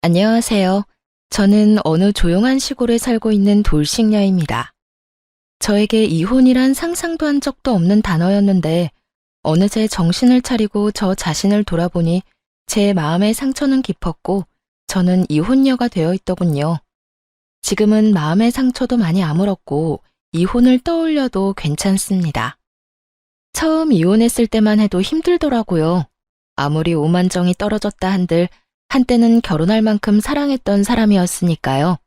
안녕하세요. 저는 어느 조용한 시골에 살고 있는 돌싱녀입니다. 저에게 이혼이란 상상도 한 적도 없는 단어였는데 어느새 정신을 차리고 저 자신을 돌아보니 제 마음의 상처는 깊었고 저는 이혼녀가 되어 있더군요. 지금은 마음의 상처도 많이 아물었고 이혼을 떠올려도 괜찮습니다. 처음 이혼했을 때만 해도 힘들더라고요. 아무리 오만정이 떨어졌다 한들 한때는 결혼할 만큼 사랑했던 사람이었으니까요.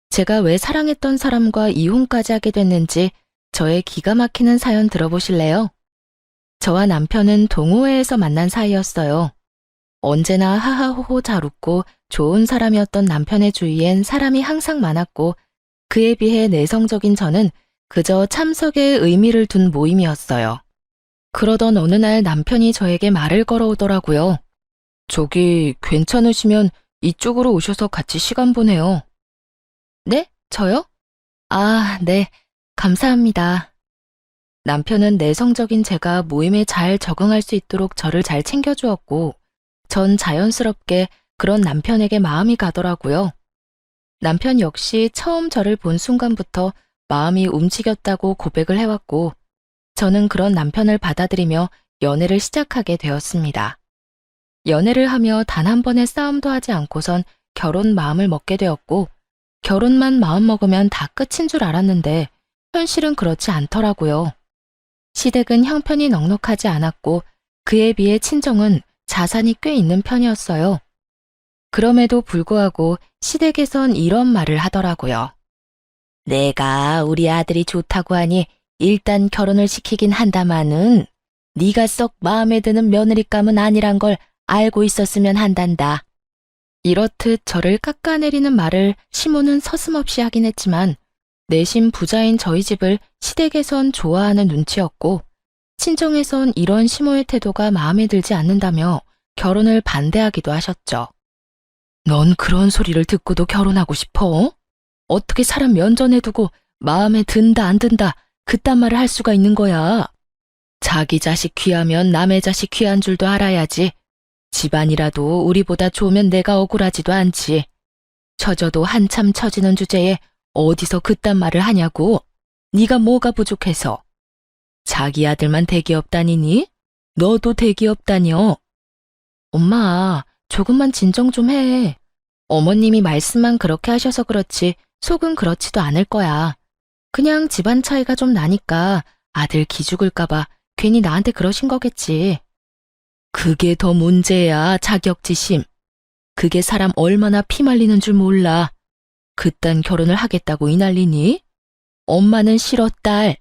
제가 왜 사랑했던 사람과 이혼까지 하게 됐는지 저의 기가 막히는 사연 들어보실래요? 저와 남편은 동호회에서 만난 사이였어요. 언제나 하하호호 잘 웃고 좋은 사람이었던 남편의 주위엔 사람이 항상 많았고 그에 비해 내성적인 저는 그저 참석에 의미를 둔 모임이었어요. 그러던 어느 날 남편이 저에게 말을 걸어오더라고요. 저기 괜찮으시면 이쪽으로 오셔서 같이 시간 보내요. 네? 저요? 아, 네. 감사합니다. 남편은 내성적인 제가 모임에 잘 적응할 수 있도록 저를 잘 챙겨주었고, 전 자연스럽게 그런 남편에게 마음이 가더라고요. 남편 역시 처음 저를 본 순간부터 마음이 움직였다고 고백을 해왔고, 저는 그런 남편을 받아들이며 연애를 시작하게 되었습니다. 연애를 하며 단 한 번의 싸움도 하지 않고선 결혼 마음을 먹게 되었고, 결혼만 마음 먹으면 다 끝인 줄 알았는데 현실은 그렇지 않더라고요. 시댁은 형편이 넉넉하지 않았고 그에 비해 친정은 자산이 꽤 있는 편이었어요. 그럼에도 불구하고 시댁에선 이런 말을 하더라고요. 내가 우리 아들이 좋다고 하니 일단 결혼을 시키긴 한다마는 네가 썩 마음에 드는 며느리감은 아니란 걸 알고 있었으면 한단다. 이렇듯 저를 깎아내리는 말을 시모는 서슴없이 하긴 했지만 내심 부자인 저희 집을 시댁에선 좋아하는 눈치였고 친정에선 이런 시모의 태도가 마음에 들지 않는다며 결혼을 반대하기도 하셨죠. 넌 그런 소리를 듣고도 결혼하고 싶어? 어떻게 사람 면전에 두고 마음에 든다 안 든다 그딴 말을 할 수가 있는 거야. 자기 자식 귀하면 남의 자식 귀한 줄도 알아야지. 집안이라도 우리보다 좋으면 내가 억울하지도 않지. 처져도 한참 처지는 주제에 어디서 그딴 말을 하냐고. 네가 뭐가 부족해서. 자기 아들만 대기업 다니니? 너도 대기업 다녀. 엄마, 조금만 진정 좀 해. 어머님이 말씀만 그렇게 하셔서 그렇지 속은 그렇지도 않을 거야. 그냥 집안 차이가 좀 나니까 아들 기죽을까봐 괜히 나한테 그러신 거겠지. 그게 더 문제야, 자격지심. 그게 사람 얼마나 피말리는 줄 몰라. 그딴 결혼을 하겠다고 이 난리니? 엄마는 싫어, 딸.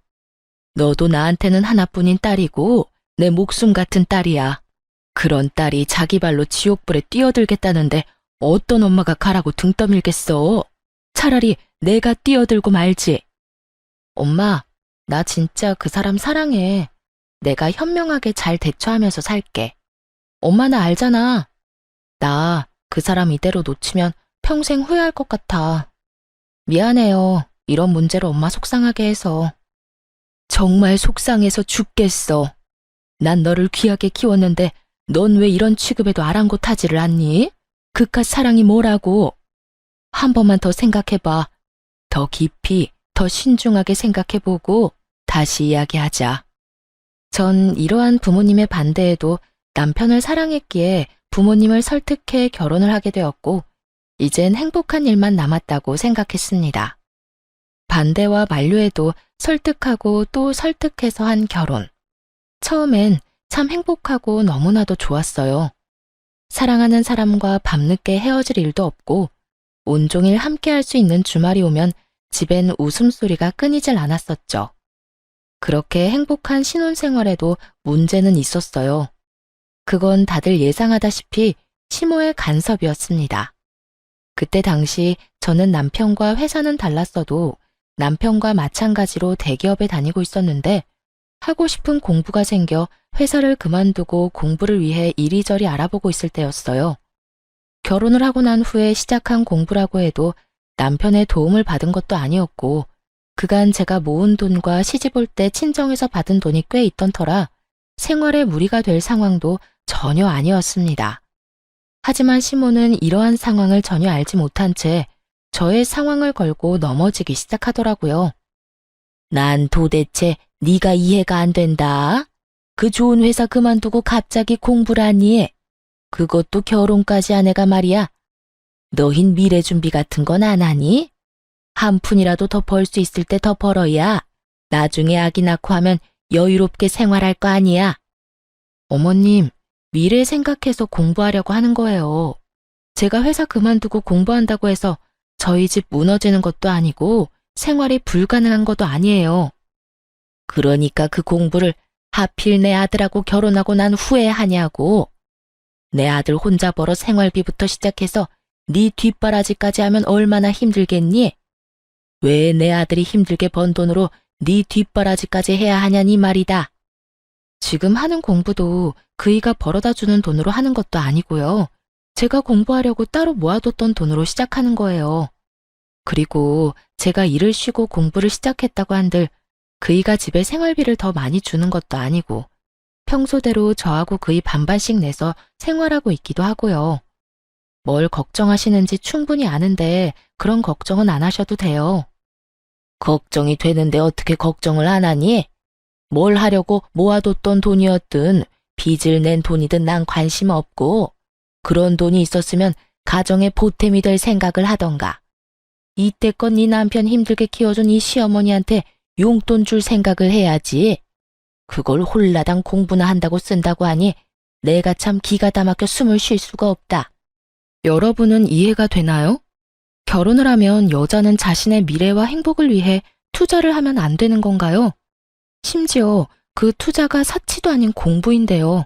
너도 나한테는 하나뿐인 딸이고 내 목숨 같은 딸이야. 그런 딸이 자기 발로 지옥불에 뛰어들겠다는데 어떤 엄마가 가라고 등 떠밀겠어. 차라리 내가 뛰어들고 말지. 엄마, 나 진짜 그 사람 사랑해. 내가 현명하게 잘 대처하면서 살게. 엄마는 알잖아. 나 그 사람 이대로 놓치면 평생 후회할 것 같아. 미안해요. 이런 문제로 엄마 속상하게 해서. 정말 속상해서 죽겠어. 난 너를 귀하게 키웠는데 넌 왜 이런 취급에도 아랑곳하지를 않니? 그깟 사랑이 뭐라고? 한 번만 더 생각해봐. 더 깊이, 더 신중하게 생각해보고 다시 이야기하자. 전 이러한 부모님의 반대에도 남편을 사랑했기에 부모님을 설득해 결혼을 하게 되었고, 이젠 행복한 일만 남았다고 생각했습니다. 반대와 만류에도 설득하고 또 설득해서 한 결혼. 처음엔 참 행복하고 너무나도 좋았어요. 사랑하는 사람과 밤늦게 헤어질 일도 없고, 온종일 함께 할 수 있는 주말이 오면 집엔 웃음소리가 끊이질 않았었죠. 그렇게 행복한 신혼생활에도 문제는 있었어요. 그건 다들 예상하다시피 시모의 간섭이었습니다. 그때 당시 저는 남편과 회사는 달랐어도 남편과 마찬가지로 대기업에 다니고 있었는데 하고 싶은 공부가 생겨 회사를 그만두고 공부를 위해 이리저리 알아보고 있을 때였어요. 결혼을 하고 난 후에 시작한 공부라고 해도 남편의 도움을 받은 것도 아니었고 그간 제가 모은 돈과 시집 올 때 친정에서 받은 돈이 꽤 있던 터라 생활에 무리가 될 상황도 전혀 아니었습니다. 하지만 시모는 이러한 상황을 전혀 알지 못한 채 저의 상황을 걸고 넘어지기 시작하더라고요. 난 도대체 네가 이해가 안 된다. 그 좋은 회사 그만두고 갑자기 공부를 하니? 그것도 결혼까지 한 애가 말이야. 너흰 미래 준비 같은 건 안 하니? 한 푼이라도 더 벌 수 있을 때 더 벌어야 나중에 아기 낳고 하면 여유롭게 생활할 거 아니야. 어머님, 미래 생각해서 공부하려고 하는 거예요. 제가 회사 그만두고 공부한다고 해서 저희 집 무너지는 것도 아니고 생활이 불가능한 것도 아니에요. 그러니까 그 공부를 하필 내 아들하고 결혼하고 난 후에 하냐고. 내 아들 혼자 벌어 생활비부터 시작해서 네 뒷바라지까지 하면 얼마나 힘들겠니? 왜 내 아들이 힘들게 번 돈으로 네 뒷바라지까지 해야 하냐니 말이다. 지금 하는 공부도 그이가 벌어다 주는 돈으로 하는 것도 아니고요. 제가 공부하려고 따로 모아뒀던 돈으로 시작하는 거예요. 그리고 제가 일을 쉬고 공부를 시작했다고 한들 그이가 집에 생활비를 더 많이 주는 것도 아니고 평소대로 저하고 그이 반반씩 내서 생활하고 있기도 하고요. 뭘 걱정하시는지 충분히 아는데 그런 걱정은 안 하셔도 돼요. 걱정이 되는데 어떻게 걱정을 안 하니? 뭘 하려고 모아뒀던 돈이었든 빚을 낸 돈이든 난 관심 없고 그런 돈이 있었으면 가정의 보탬이 될 생각을 하던가. 이때껏 네 남편 힘들게 키워준 이 시어머니한테 용돈 줄 생각을 해야지. 그걸 홀라당 공부나 한다고 쓴다고 하니 내가 참 기가 다 막혀 숨을 쉴 수가 없다. 여러분은 이해가 되나요? 결혼을 하면 여자는 자신의 미래와 행복을 위해 투자를 하면 안 되는 건가요? 심지어 그 투자가 사치도 아닌 공부인데요.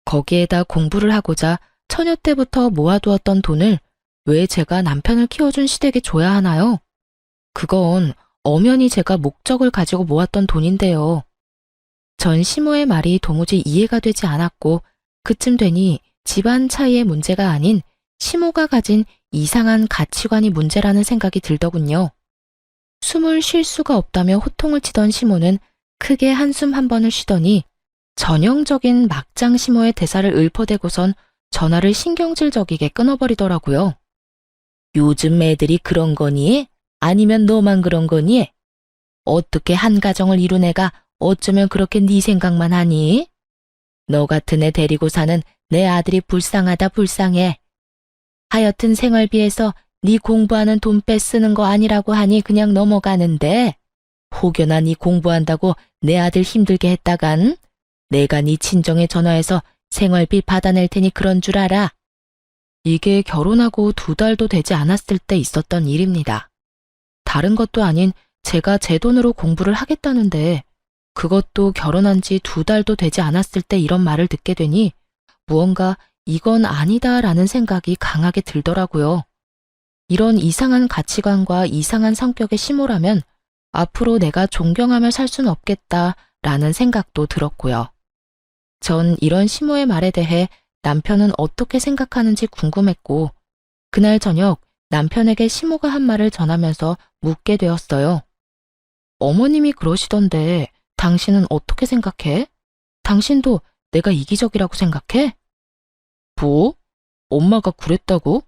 거기에다 공부를 하고자 처녀 때부터 모아두었던 돈을 왜 제가 남편을 키워준 시댁에 줘야 하나요? 그건 엄연히 제가 목적을 가지고 모았던 돈인데요. 전 시모의 말이 도무지 이해가 되지 않았고 그쯤 되니 집안 차이의 문제가 아닌 시모가 가진 이상한 가치관이 문제라는 생각이 들더군요. 숨을 쉴 수가 없다며 호통을 치던 시모는 크게 한숨 한 번을 쉬더니 전형적인 막장 시모의 대사를 읊어대고선 전화를 신경질적이게 끊어버리더라고요. 요즘 애들이 그런 거니? 아니면 너만 그런 거니? 어떻게 한 가정을 이룬 애가 어쩌면 그렇게 네 생각만 하니? 너 같은 애 데리고 사는 내 아들이 불쌍하다 불쌍해. 하여튼 생활비에서 네 공부하는 돈 빼쓰는 거 아니라고 하니 그냥 넘어가는데 혹여나 네 공부한다고 내 아들 힘들게 했다간 내가 네 친정에 전화해서 생활비 받아낼 테니 그런 줄 알아. 이게 결혼하고 2달도 되지 않았을 때 있었던 일입니다. 다른 것도 아닌 제가 제 돈으로 공부를 하겠다는데 그것도 결혼한 지 2달도 되지 않았을 때 이런 말을 듣게 되니 무언가 이건 아니다라는 생각이 강하게 들더라고요. 이런 이상한 가치관과 이상한 성격의 시모라면 앞으로 내가 존경하며 살 수는 없겠다라는 생각도 들었고요. 전 이런 시모의 말에 대해 남편은 어떻게 생각하는지 궁금했고 그날 저녁 남편에게 시모가 한 말을 전하면서 묻게 되었어요. 어머님이 그러시던데 당신은 어떻게 생각해? 당신도 내가 이기적이라고 생각해? 뭐? 엄마가 그랬다고?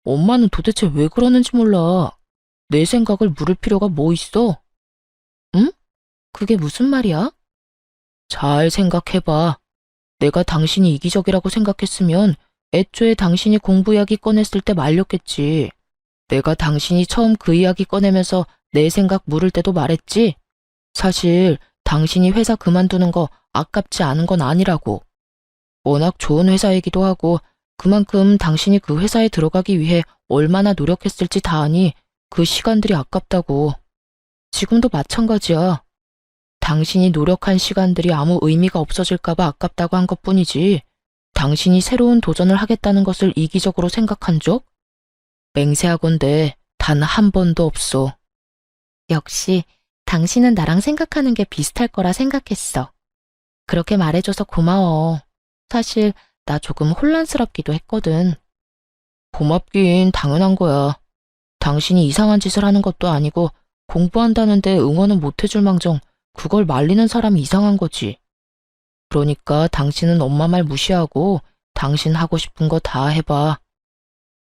엄마는 도대체 왜 그러는지 몰라. 내 생각을 물을 필요가 뭐 있어? 응? 그게 무슨 말이야? 잘 생각해봐. 내가 당신이 이기적이라고 생각했으면 애초에 당신이 공부 이야기 꺼냈을 때 말렸겠지. 내가 당신이 처음 그 이야기 꺼내면서 내 생각 물을 때도 말했지. 사실 당신이 회사 그만두는 거 아깝지 않은 건 아니라고. 워낙 좋은 회사이기도 하고 그만큼 당신이 그 회사에 들어가기 위해 얼마나 노력했을지 다 아니 그 시간들이 아깝다고. 지금도 마찬가지야. 당신이 노력한 시간들이 아무 의미가 없어질까봐 아깝다고 한 것뿐이지 당신이 새로운 도전을 하겠다는 것을 이기적으로 생각한 적? 맹세하건대 단 한 번도 없어. 역시 당신은 나랑 생각하는 게 비슷할 거라 생각했어. 그렇게 말해줘서 고마워. 사실 나 조금 혼란스럽기도 했거든. 고맙긴 당연한 거야. 당신이 이상한 짓을 하는 것도 아니고 공부한다는데 응원은 못 해줄 망정 그걸 말리는 사람이 이상한 거지. 그러니까 당신은 엄마 말 무시하고 당신 하고 싶은 거 다 해봐.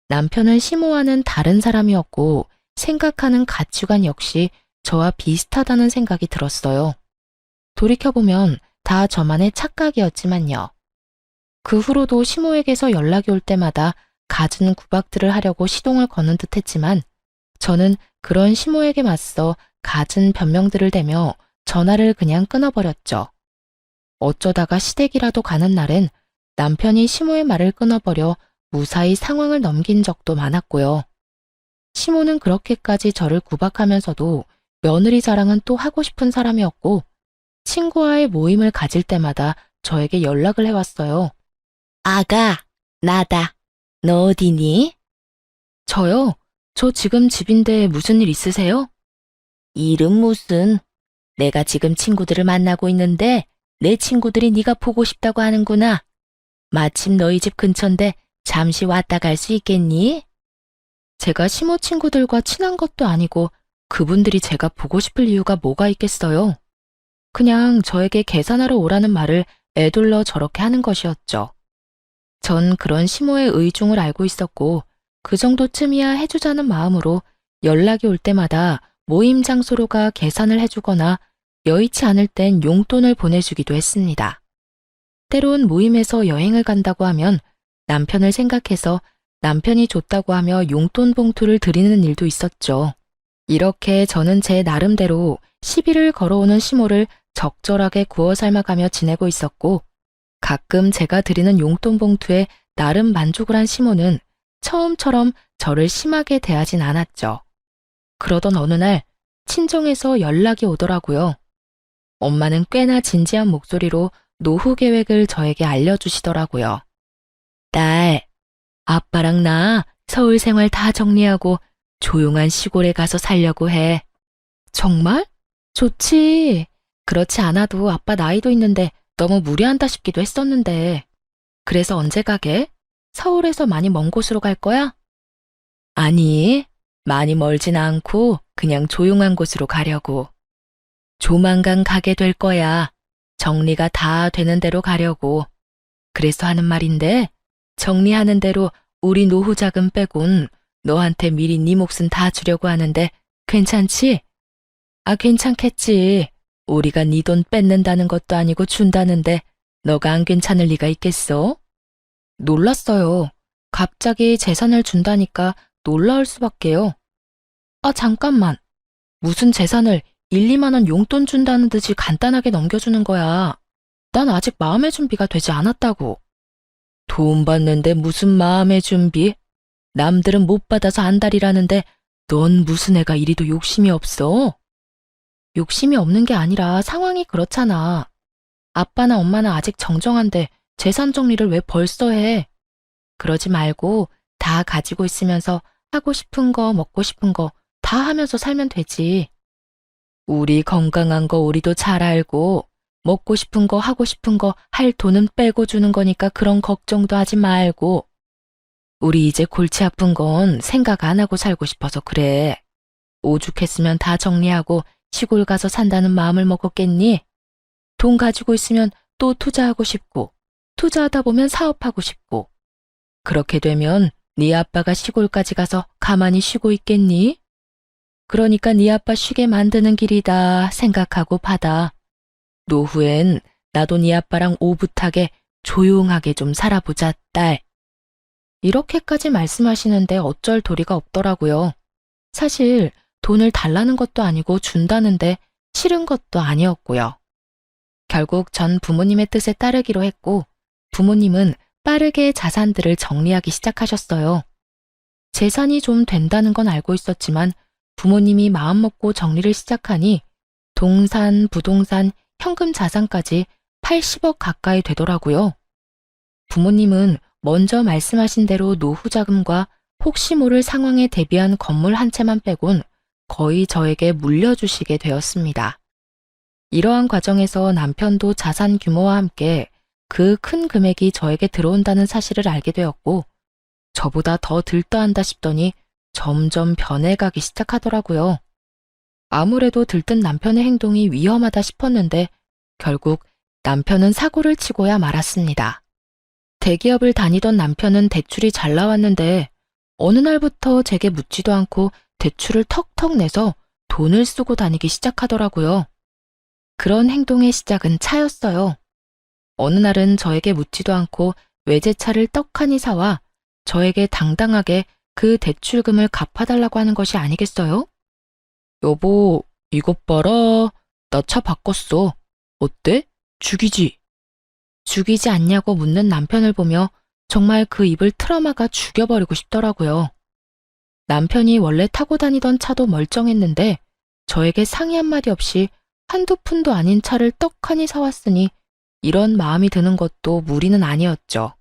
남편은 시모와는 다른 사람이었고 생각하는 가치관 역시 저와 비슷하다는 생각이 들었어요. 돌이켜보면 다 저만의 착각이었지만요. 그 후로도 시모에게서 연락이 올 때마다 갖은 구박들을 하려고 시동을 거는 듯 했지만 저는 그런 시모에게 맞서 갖은 변명들을 대며 전화를 그냥 끊어버렸죠. 어쩌다가 시댁이라도 가는 날엔 남편이 시모의 말을 끊어버려 무사히 상황을 넘긴 적도 많았고요. 시모는 그렇게까지 저를 구박하면서도 며느리 자랑은 또 하고 싶은 사람이었고 친구와의 모임을 가질 때마다 저에게 연락을 해왔어요. 아가, 나다. 너 어디니? 저요? 저 지금 집인데 무슨 일 있으세요? 일은 무슨? 내가 지금 친구들을 만나고 있는데 내 친구들이 네가 보고 싶다고 하는구나. 마침 너희 집 근처인데 잠시 왔다 갈 수 있겠니? 제가 시모 친구들과 친한 것도 아니고 그분들이 제가 보고 싶을 이유가 뭐가 있겠어요? 그냥 저에게 계산하러 오라는 말을 애둘러 저렇게 하는 것이었죠. 전 그런 시모의 의중을 알고 있었고 그 정도쯤이야 해주자는 마음으로 연락이 올 때마다 모임 장소로 가 계산을 해주거나 여의치 않을 땐 용돈을 보내주기도 했습니다. 때론 모임에서 여행을 간다고 하면 남편을 생각해서 남편이 줬다고 하며 용돈 봉투를 드리는 일도 있었죠. 이렇게 저는 제 나름대로 시비를 걸어오는 시모를 적절하게 구워 삶아가며 지내고 있었고 가끔 제가 드리는 용돈 봉투에 나름 만족을 한 시모는 처음처럼 저를 심하게 대하진 않았죠. 그러던 어느 날 친정에서 연락이 오더라고요. 엄마는 꽤나 진지한 목소리로 노후 계획을 저에게 알려주시더라고요. 딸, 아빠랑 나 서울 생활 다 정리하고 조용한 시골에 가서 살려고 해. 정말? 좋지. 그렇지 않아도 아빠 나이도 있는데 너무 무리한다 싶기도 했었는데. 그래서 언제 가게? 서울에서 많이 먼 곳으로 갈 거야? 아니, 많이 멀진 않고 그냥 조용한 곳으로 가려고. 조만간 가게 될 거야. 정리가 다 되는 대로 가려고. 그래서 하는 말인데 정리하는 대로 우리 노후 자금 빼곤 너한테 미리 네 몫은 다 주려고 하는데 괜찮지? 아, 괜찮겠지. 우리가 네 돈 뺏는다는 것도 아니고 준다는데 너가 안 괜찮을 리가 있겠어? 놀랐어요. 갑자기 재산을 준다니까 놀라울 수밖에요. 아, 잠깐만. 무슨 재산을 1, 2만 원 용돈 준다는 듯이 간단하게 넘겨주는 거야. 난 아직 마음의 준비가 되지 않았다고. 돈 받는데 무슨 마음의 준비? 남들은 못 받아서 안달이라는데 넌 무슨 애가 이리도 욕심이 없어? 욕심이 없는 게 아니라 상황이 그렇잖아. 아빠나 엄마는 아직 정정한데 재산 정리를 왜 벌써 해? 그러지 말고 다 가지고 있으면서 하고 싶은 거, 먹고 싶은 거 다 하면서 살면 되지. 우리 건강한 거 우리도 잘 알고 먹고 싶은 거, 하고 싶은 거 할 돈은 빼고 주는 거니까 그런 걱정도 하지 말고. 우리 이제 골치 아픈 건 생각 안 하고 살고 싶어서 그래. 오죽했으면 다 정리하고 시골 가서 산다는 마음을 먹었겠니? 돈 가지고 있으면 또 투자하고 싶고, 투자하다 보면 사업하고 싶고. 그렇게 되면 네 아빠가 시골까지 가서 가만히 쉬고 있겠니? 그러니까 네 아빠 쉬게 만드는 길이다 생각하고 받아. 노후엔 나도 네 아빠랑 오붓하게 조용하게 좀 살아보자, 딸. 이렇게까지 말씀하시는데 어쩔 도리가 없더라고요. 사실 돈을 달라는 것도 아니고 준다는데 싫은 것도 아니었고요. 결국 전 부모님의 뜻에 따르기로 했고 부모님은 빠르게 자산들을 정리하기 시작하셨어요. 재산이 좀 된다는 건 알고 있었지만 부모님이 마음먹고 정리를 시작하니 동산, 부동산, 현금 자산까지 80억 가까이 되더라고요. 부모님은 먼저 말씀하신 대로 노후 자금과 혹시 모를 상황에 대비한 건물 한 채만 빼곤 거의 저에게 물려주시게 되었습니다. 이러한 과정에서 남편도 자산 규모와 함께 그 큰 금액이 저에게 들어온다는 사실을 알게 되었고 저보다 더 들떠한다 싶더니 점점 변해가기 시작하더라고요. 아무래도 들뜬 남편의 행동이 위험하다 싶었는데 결국 남편은 사고를 치고야 말았습니다. 대기업을 다니던 남편은 대출이 잘 나왔는데 어느 날부터 제게 묻지도 않고 대출을 턱턱 내서 돈을 쓰고 다니기 시작하더라고요. 그런 행동의 시작은 차였어요. 어느 날은 저에게 묻지도 않고 외제차를 떡하니 사와 저에게 당당하게 그 대출금을 갚아달라고 하는 것이 아니겠어요? 여보, 이것 봐라. 나 차 바꿨어. 어때? 죽이지? 죽이지 않냐고 묻는 남편을 보며 정말 그 입을 틀어막아 죽여버리고 싶더라고요. 남편이 원래 타고 다니던 차도 멀쩡했는데 저에게 상의 한마디 없이 한두 푼도 아닌 차를 떡하니 사왔으니 이런 마음이 드는 것도 무리는 아니었죠.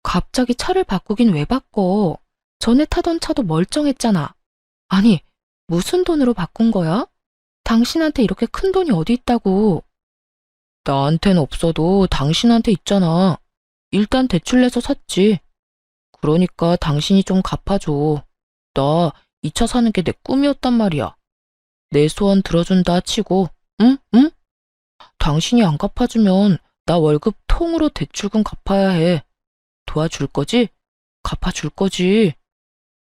갑자기 차를 바꾸긴 왜 바꿔? 전에 타던 차도 멀쩡했잖아. 아니, 무슨 돈으로 바꾼 거야? 당신한테 이렇게 큰 돈이 어디 있다고? 나한텐 없어도 당신한테 있잖아. 일단 대출 내서 샀지. 그러니까 당신이 좀 갚아줘. 나 이 차 사는 게 내 꿈이었단 말이야. 내 소원 들어준다 치고, 응? 응? 당신이 안 갚아주면 나 월급 통으로 대출금 갚아야 해. 도와줄 거지? 갚아줄 거지.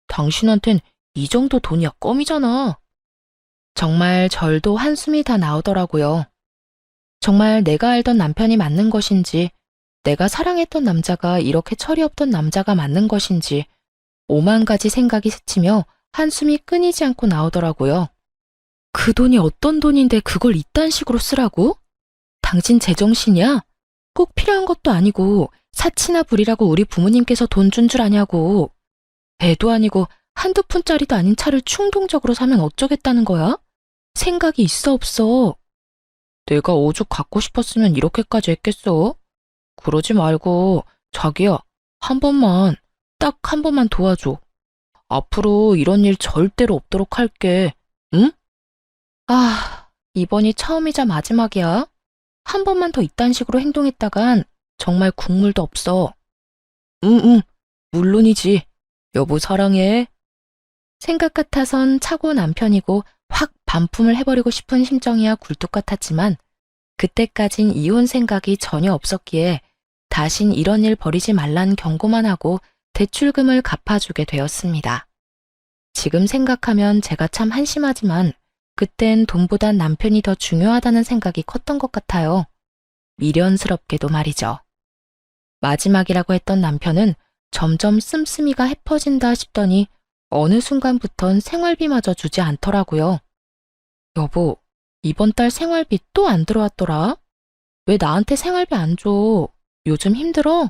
당신한텐 이 정도 돈이야 껌이잖아. 정말 절도 한숨이 다 나오더라고요. 정말 내가 알던 남편이 맞는 것인지, 내가 사랑했던 남자가 이렇게 철이 없던 남자가 맞는 것인지, 오만 가지 생각이 스치며 한숨이 끊이지 않고 나오더라고요. 그 돈이 어떤 돈인데 그걸 이딴 식으로 쓰라고? 당신 제정신이야? 꼭 필요한 것도 아니고 사치나 부리라고 우리 부모님께서 돈 준 줄 아냐고. 애도 아니고 한두 푼짜리도 아닌 차를 충동적으로 사면 어쩌겠다는 거야? 생각이 있어 없어? 내가 오죽 갖고 싶었으면 이렇게까지 했겠어? 그러지 말고 자기야, 한 번만, 딱 한 번만 도와줘. 앞으로 이런 일 절대로 없도록 할게. 응? 아, 이번이 처음이자 마지막이야. 한 번만 더 이딴 식으로 행동했다간 정말 국물도 없어. 응, 물론이지. 여보 사랑해. 생각 같아선 차고 남편이고 확 반품을 해버리고 싶은 심정이야 굴뚝 같았지만 그때까진 이혼 생각이 전혀 없었기에 다신 이런 일 벌이지 말란 경고만 하고 대출금을 갚아주게 되었습니다. 지금 생각하면 제가 참 한심하지만 그땐 돈보단 남편이 더 중요하다는 생각이 컸던 것 같아요. 미련스럽게도 말이죠. 마지막이라고 했던 남편은 점점 씀씀이가 해퍼진다 싶더니 어느 순간부턴 생활비마저 주지 않더라고요. 여보, 이번 달 생활비 또 안 들어왔더라? 왜 나한테 생활비 안 줘? 요즘 힘들어?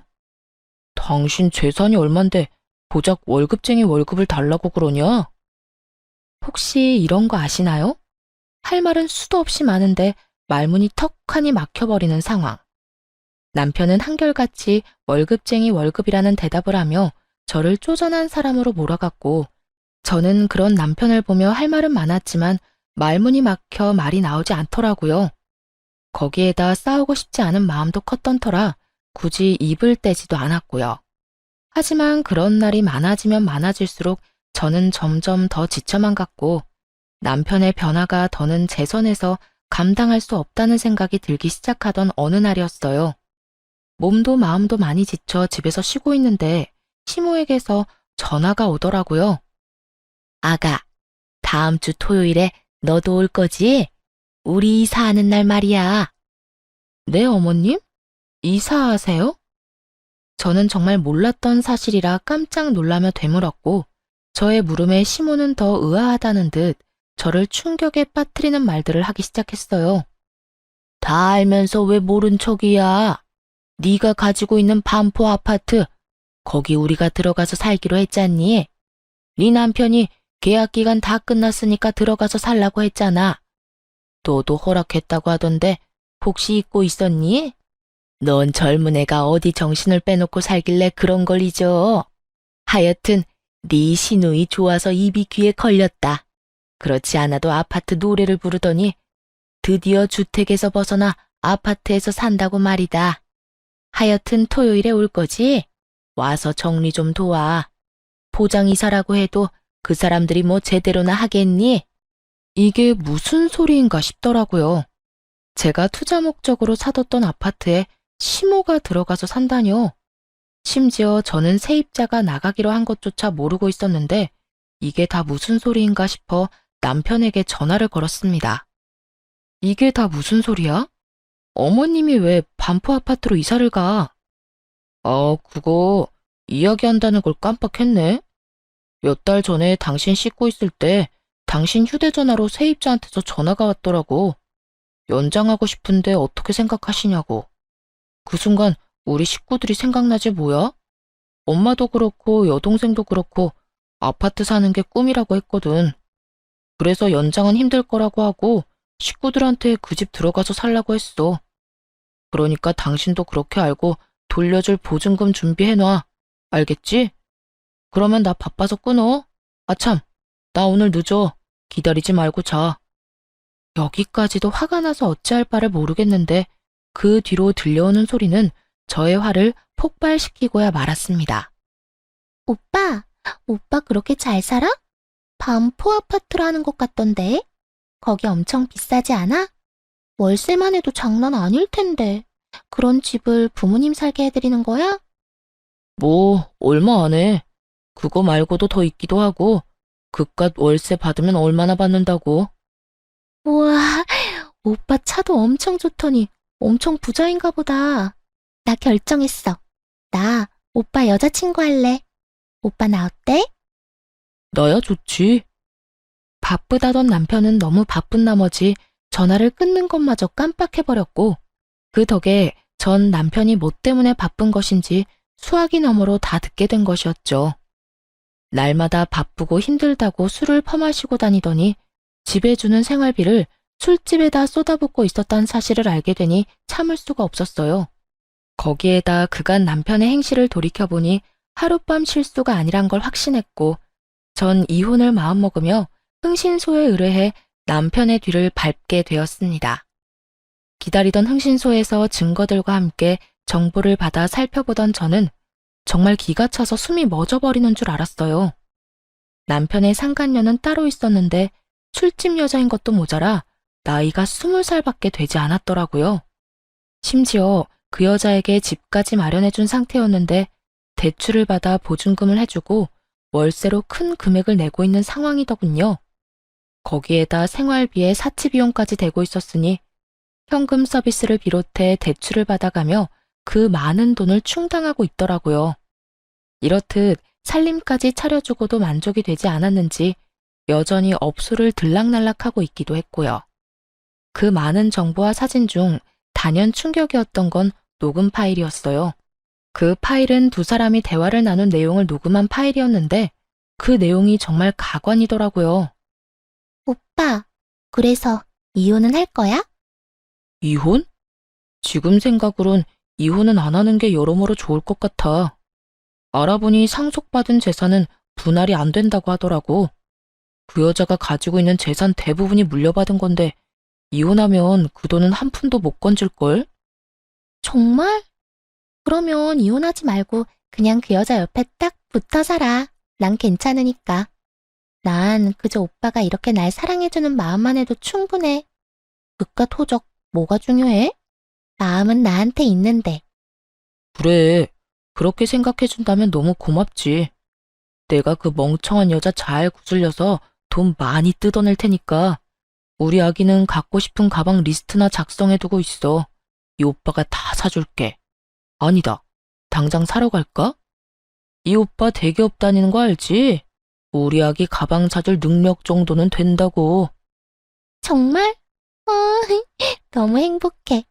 당신 재산이 얼만데 고작 월급쟁이 월급을 달라고 그러냐? 혹시 이런 거 아시나요? 할 말은 수도 없이 많은데 말문이 턱하니 막혀버리는 상황. 남편은 한결같이 월급쟁이 월급이라는 대답을 하며 저를 쪼잔한 사람으로 몰아갔고 저는 그런 남편을 보며 할 말은 많았지만 말문이 막혀 말이 나오지 않더라고요. 거기에다 싸우고 싶지 않은 마음도 컸던 터라 굳이 입을 떼지도 않았고요. 하지만 그런 날이 많아지면 많아질수록 저는 점점 더 지쳐만 갔고 남편의 변화가 더는 제 선에서 감당할 수 없다는 생각이 들기 시작하던 어느 날이었어요. 몸도 마음도 많이 지쳐 집에서 쉬고 있는데 시모에게서 전화가 오더라고요. 아가, 다음 주 토요일에 너도 올 거지? 우리 이사하는 날 말이야. 네, 어머님? 이사하세요? 저는 정말 몰랐던 사실이라 깜짝 놀라며 되물었고 저의 물음에 시모는 더 의아하다는 듯 저를 충격에 빠뜨리는 말들을 하기 시작했어요. 다 알면서 왜 모른 척이야? 네가 가지고 있는 반포 아파트, 거기 우리가 들어가서 살기로 했잖니? 네 남편이 계약 기간 다 끝났으니까 들어가서 살라고 했잖아. 너도 허락했다고 하던데 혹시 잊고 있었니? 넌 젊은 애가 어디 정신을 빼놓고 살길래 그런 걸 잊어. 하여튼 네 시누이 좋아서 입이 귀에 걸렸다. 그렇지 않아도 아파트 노래를 부르더니 드디어 주택에서 벗어나 아파트에서 산다고 말이다. 하여튼 토요일에 올 거지? 와서 정리 좀 도와. 포장이사라고 해도 그 사람들이 뭐 제대로나 하겠니? 이게 무슨 소리인가 싶더라고요. 제가 투자 목적으로 사뒀던 아파트에 시모가 들어가서 산다뇨. 심지어 저는 세입자가 나가기로 한 것조차 모르고 있었는데 이게 다 무슨 소리인가 싶어 남편에게 전화를 걸었습니다. 이게 다 무슨 소리야? 어머님이 왜 반포 아파트로 이사를 가? 그거 이야기한다는 걸 깜빡했네. 몇 달 전에 당신 씻고 있을 때 당신 휴대전화로 세입자한테서 전화가 왔더라고. 연장하고 싶은데 어떻게 생각하시냐고. 그 순간 우리 식구들이 생각나지 뭐야? 엄마도 그렇고 여동생도 그렇고 아파트 사는 게 꿈이라고 했거든. 그래서 연장은 힘들 거라고 하고 식구들한테 그 집 들어가서 살라고 했어. 그러니까 당신도 그렇게 알고 돌려줄 보증금 준비해놔. 알겠지? 그러면 나 바빠서 끊어. 아참, 나 오늘 늦어. 기다리지 말고 자. 여기까지도 화가 나서 어찌할 바를 모르겠는데 그 뒤로 들려오는 소리는 저의 화를 폭발시키고야 말았습니다. 오빠 그렇게 잘 살아? 반포 아파트라는 것 같던데. 거기 엄청 비싸지 않아? 월세만 해도 장난 아닐 텐데. 그런 집을 부모님 살게 해드리는 거야? 뭐, 얼마 안 해. 그거 말고도 더 있기도 하고, 그깟 월세 받으면 얼마나 받는다고. 우와, 오빠 차도 엄청 좋더니 엄청 부자인가 보다. 나 결정했어. 나 오빠 여자친구 할래. 오빠 나 어때? 나야 좋지. 바쁘다던 남편은 너무 바쁜 나머지 전화를 끊는 것마저 깜빡해버렸고 그 덕에 전 남편이 뭐 때문에 바쁜 것인지 수화기 너머로 다 듣게 된 것이었죠. 날마다 바쁘고 힘들다고 술을 퍼마시고 다니더니 집에 주는 생활비를 술집에다 쏟아붓고 있었다는 사실을 알게 되니 참을 수가 없었어요. 거기에다 그간 남편의 행실을 돌이켜보니 하룻밤 실수가 아니란 걸 확신했고 전 이혼을 마음먹으며 흥신소에 의뢰해 남편의 뒤를 밟게 되었습니다. 기다리던 흥신소에서 증거들과 함께 정보를 받아 살펴보던 저는 정말 기가 차서 숨이 멎어버리는 줄 알았어요. 남편의 상간녀는 따로 있었는데 술집 여자인 것도 모자라 나이가 20살밖에 되지 않았더라고요. 심지어 그 여자에게 집까지 마련해준 상태였는데 대출을 받아 보증금을 해주고 월세로 큰 금액을 내고 있는 상황이더군요. 거기에다 생활비에 사치비용까지 대고 있었으니 현금 서비스를 비롯해 대출을 받아가며 그 많은 돈을 충당하고 있더라고요. 이렇듯 살림까지 차려주고도 만족이 되지 않았는지 여전히 업소를 들락날락하고 있기도 했고요. 그 많은 정보와 사진 중 단연 충격이었던 건 녹음 파일이었어요. 그 파일은 두 사람이 대화를 나눈 내용을 녹음한 파일이었는데 그 내용이 정말 가관이더라고요. 오빠, 그래서 이혼은 할 거야? 이혼? 지금 생각으론 이혼은 안 하는 게 여러모로 좋을 것 같아. 알아보니 상속받은 재산은 분할이 안 된다고 하더라고. 그 여자가 가지고 있는 재산 대부분이 물려받은 건데 이혼하면 그 돈은 한 푼도 못 건질걸? 정말? 그러면 이혼하지 말고 그냥 그 여자 옆에 딱 붙어 살아. 난 괜찮으니까. 난 그저 오빠가 이렇게 날 사랑해주는 마음만 해도 충분해. 그깟 호적 뭐가 중요해? 마음은 나한테 있는데. 그래, 그렇게 생각해준다면 너무 고맙지. 내가 그 멍청한 여자 잘 구슬려서 돈 많이 뜯어낼 테니까 우리 아기는 갖고 싶은 가방 리스트나 작성해두고 있어. 이 오빠가 다 사줄게. 아니다, 당장 사러 갈까? 이 오빠 대기업 다니는 거 알지? 우리 아기 가방 사줄 능력 정도는 된다고. 정말? 너무 행복해.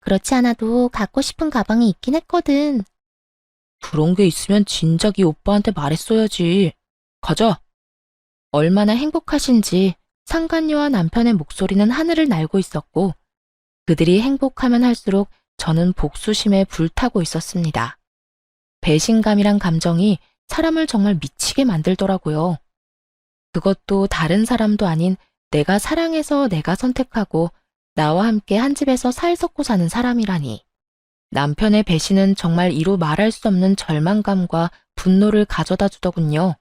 그렇지 않아도 갖고 싶은 가방이 있긴 했거든. 그런 게 있으면 진작 이 오빠한테 말했어야지. 가자. 얼마나 행복하신지 상간녀와 남편의 목소리는 하늘을 날고 있었고 그들이 행복하면 할수록 저는 복수심에 불타고 있었습니다. 배신감이란 감정이 사람을 정말 미치게 만들더라고요. 그것도 다른 사람도 아닌 내가 사랑해서 내가 선택하고 나와 함께 한 집에서 살 섞고 사는 사람이라니. 남편의 배신은 정말 이루 말할 수 없는 절망감과 분노를 가져다 주더군요.